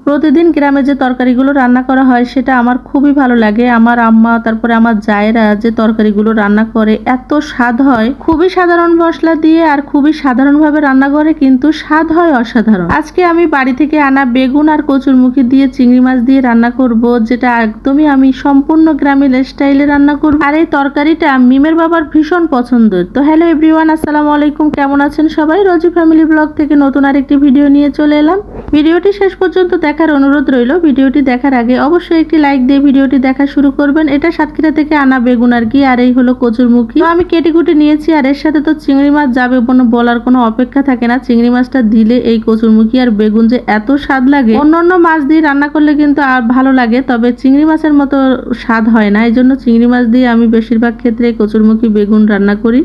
প্রতিদিন গ্রামে যে তরকারিগুলো রান্না করা হয় সেটা আমার খুবই ভালো লাগে। আমার আম্মা তারপরে আমার জায়েরা যে তরকারিগুলো রান্না করে এত স্বাদ হয়, খুবই সাধারণ মশলা দিয়ে আর খুবই সাধারণভাবে রান্না করে, কিন্তু স্বাদ হয় অসাধারণ। আজকে আমি বাড়ি থেকে আনা বেগুন আর কচুরমুখী দিয়ে চিংড়ি মাছ দিয়ে রান্না করব, যেটা একদমই আমি সম্পূর্ণ গ্রামীণ স্টাইলে রান্না করব। আর এই তরকারিটা মিমের বাবার ভীষণ পছন্দের। তো হ্যালো এভরিওয়ান, আসসালামু আলাইকুম, কেমন আছেন সবাই? রোজি ফ্যামিলি ব্লগ থেকে নতুন আরেকটি ভিডিও নিয়ে চলে এলাম। ভিডিওটি শেষ পর্যন্ত দেখার অনুরোধ রইল। ভিডিওটি দেখার আগে অবশ্যই একটি লাইক দিয়ে ভিডিওটি দেখা শুরু করবেন। এটা সাতক্ষীরা থেকে আনা বেগুন আর কি, আর এই হলো কচুরমুখী। তো আমি কেটে কুটে নিয়েছি, আর এর সাথে তো চিংড়ি মাছ যাবে বলার কোনো অপেক্ষা থাকে না। চিংড়ি মাছটা দিলে এই কচুরমুখী আর বেগুন যে এত স্বাদ লাগে, অন্য মাছ দিয়ে রান্না করলে কিন্তু আর ভালো লাগে, তবে চিংড়ি মাছের মতো স্বাদ হয় না। এই জন্য চিংড়ি মাছ দিয়ে আমি বেশিরভাগ ক্ষেত্রে কচুরমুখী বেগুন রান্না করি।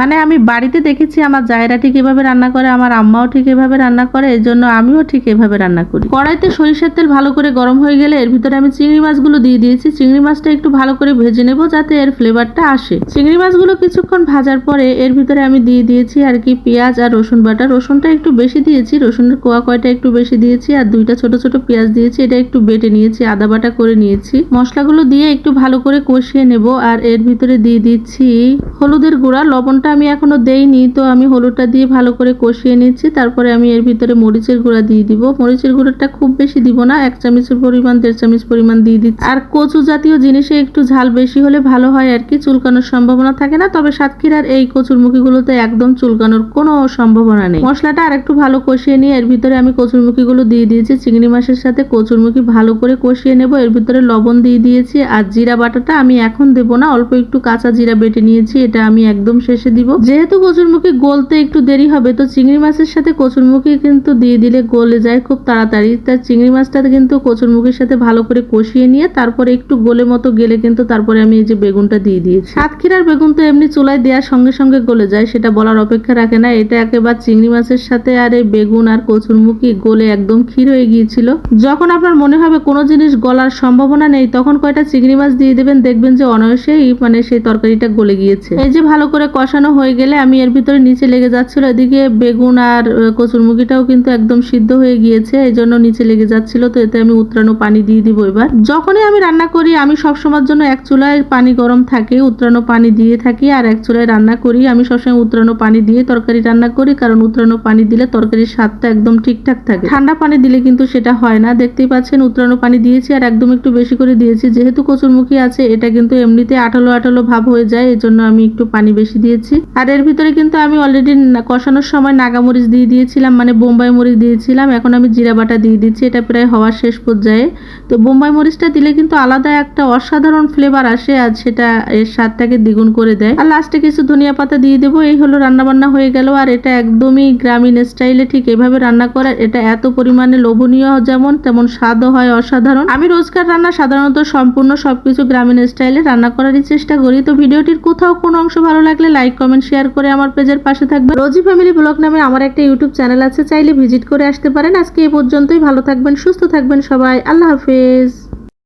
মানে আমি বাড়িতে দেখেছি আমার জায়েরা ঠিক এভাবে রান্না করে, আমার আম্মাও ঠিক এভাবে রান্না করে, এই জন্য আমিও ঠিক এভাবে রান্না করি। কড়াইতে সরিষার তেল ভালো করে গরম হয়ে গেলে এর ভিতরে আমি চিংড়ি মাছগুলো দিয়ে দিয়েছি। চিংড়ি মাছটা একটু ভালো করে ভেজে নেব যাতে এর ফ্লেভারটা আসে। চিংড়ি মাছগুলো কিছুক্ষণ ভাজার পরে এর ভিতরে আমি দিয়ে দিয়েছি আর কি পেঁয়াজ আর রসুন বাটা। রসুনটা একটু বেশি দিয়েছি, রসুনের কোয়া কয়টা একটু বেশি দিয়েছি, আর দুইটা ছোট ছোট পেঁয়াজ দিয়েছি। এটা একটু বেটে নিয়েছি, আদা বাটা করে নিয়েছি। মশলাগুলো দিয়ে একটু ভালো করে কষিয়ে নেব। আর এর ভিতরে দিয়ে দিচ্ছি হলুদের গুঁড়া। লবণটা আমি এখনো দেইনি, তো আমি হলুদটা দিয়ে ভালো করে কষিয়ে নিচ্ছি। তারপরে আমি এর ভিতরে মরিচের গুঁড়া দিয়ে দিব। মরিচের গুঁড়াটা খুব বেশি দিব না, 1 চামচের পরিমাণ 1.5 চামচ পরিমাণ দিয়ে দিচ্ছি। আর কচু জাতীয় জিনিসে একটু ঝাল বেশি হলে ভালো হয় আর কি, চুলকানোর সম্ভাবনা থাকে না। তবে সাতক্ষীরার এই কচুরমুখীগুলোতে একদম চুলকানোর কোনো সম্ভাবনা নেই। মশলাটা আর একটু ভালো কষিয়ে নিয়ে এর ভিতরে আমি কচুরমুখীগুলো দিয়ে দিয়েছি। চিংড়ি মাছের সাথে কচুরমুখী ভালো করে কষিয়ে নেব। এর ভিতরে লবণ দিয়ে দিয়েছি, আর জিরা বাটাটা আমি এখন দেব না, অল্প একটু কাঁচা জিরা বেটে নিয়েছি, এটা আমি একদম শেষে দিব। যেহেতু কচুরমুখী গলতে একটু দেরি হবে, তো চিংড়ি মাছের সাথে কচুরমুখী কিন্তু দিয়ে দিলে গলে যায় খুব তাড়াতাড়ি। তার চিংড়ি মাছটা কিন্তু কচুরমুখীর সাথে ভালো করে কষিয়ে নিয়ে তারপরে একটু গোলে মতো গেলে কিন্তু তারপরে আমি এই যে বেগুনটা দিয়ে দিয়েছি। সাতক্ষীরার বেগুন তো এমনি চুলায় দেওয়ার সঙ্গে সঙ্গে গলে যায়, সেটা বলার অপেক্ষা রাখে না। এটা একেবারে চিংড়ি মাছের সাথে আর এই বেগুন আর কচুরমুখী গলে একদম ক্ষীর হয়ে গিয়েছিল। যখন আপনার মনে হবে কোনো জিনিস গলার সম্ভাবনা নেই, তখন কয়টা চিংড়ি মাছ দিয়ে দেবেন, দেখবেন যে অনায়াসেই মানে সেই তরকারিটা গলে গিয়েছে। এই যে ভালো করে কষানো হয়ে গেলে আমি এর ভিতরে নিচে লেগে যাচ্ছিল, এদিকে বেগুন আর কচুরমুখীটাও কিন্তু একদম সিদ্ধ হয়ে গিয়েছে, এই জন্য নিচে লেগে যাচ্ছিল। তো এতে আমি উতরানো পানি দিয়ে দিব। এবার যখনই আমি রান্না করি আমি সবসময়ের জন্য এক চুলায় পানি গরম থাকে, উতরানো পানি দিয়ে থাকি, আর এক চুলায় রান্না করি। আমি সবসময় উতরানো পানি দিয়ে তরকারি রান্না করি, কারণ উতরানো পানি দিলে তরকারির স্বাদটা একদম ঠিকঠাক থাকে। ঠান্ডা পানি দিলে কিন্তু সেটা হয় না। দেখতেই পাচ্ছেন উতরানো পানি দিয়েছি, আর একদম একটু বেশি করে দিয়েছি। যেহেতু কচুরমুখী আছে, এটা কিন্তু এমনিতে আঠালো আঠালো ভাব হয়ে যায়, এই জন্য আমি একটু পানি বেশি দিয়েছি। আর এর ভিতরে কিন্তু আমি অলরেডি কষানোর সময় নাগামরিচ দিয়ে দিয়েছিলাম, মানে বোম্বাই মরিচ দিয়েছিলাম। এখন আমি জিরা বাটা দিয়ে দিচ্ছি, এটা প্রায় হওয়ার শেষ পর্যায়ে। তো বোম্বাই মরিচটা দিলে কিন্তু আলাদা একটা অসাধারণ ফ্লেভার আসে, আর সেটা এর স্বাদটাকে দ্বিগুণ করে দেয়। আর লাস্টে কিছু ধনিয়া পাতা দিয়ে দেবো। এই হলো রান্নাবান্না হয়ে গেল। আর এটা একদমই গ্রামীণ স্টাইলে ঠিক এভাবে রান্না করা। এটা এত পরিমাণে লোভনীয় যেমন, তেমন স্বাদও হয় অসাধারণ। আমি রোজকার রান্না সাধারণত সম্পূর্ণ সবকিছু গ্রামীণ স্টাইলে রান্না করারই চেষ্টা করি। তো ভিডিওটির কোথাও কোনো অংশ ভালো লাগলে লাইক কমেন্ট শেয়ার করে আমার পেজের পাশে থাকবে। রোজি ফ্যামিলি ব্লগ নামে আমার একটা ইউটিউব চ্যানেল আছে, চাইলে ভিজিট করে আসতে পারেন। আজকে এই পর্যন্তই। ভালো থাকবেন, সুস্থ থাকবেন সবাই। আল্লাহ হাফেজ।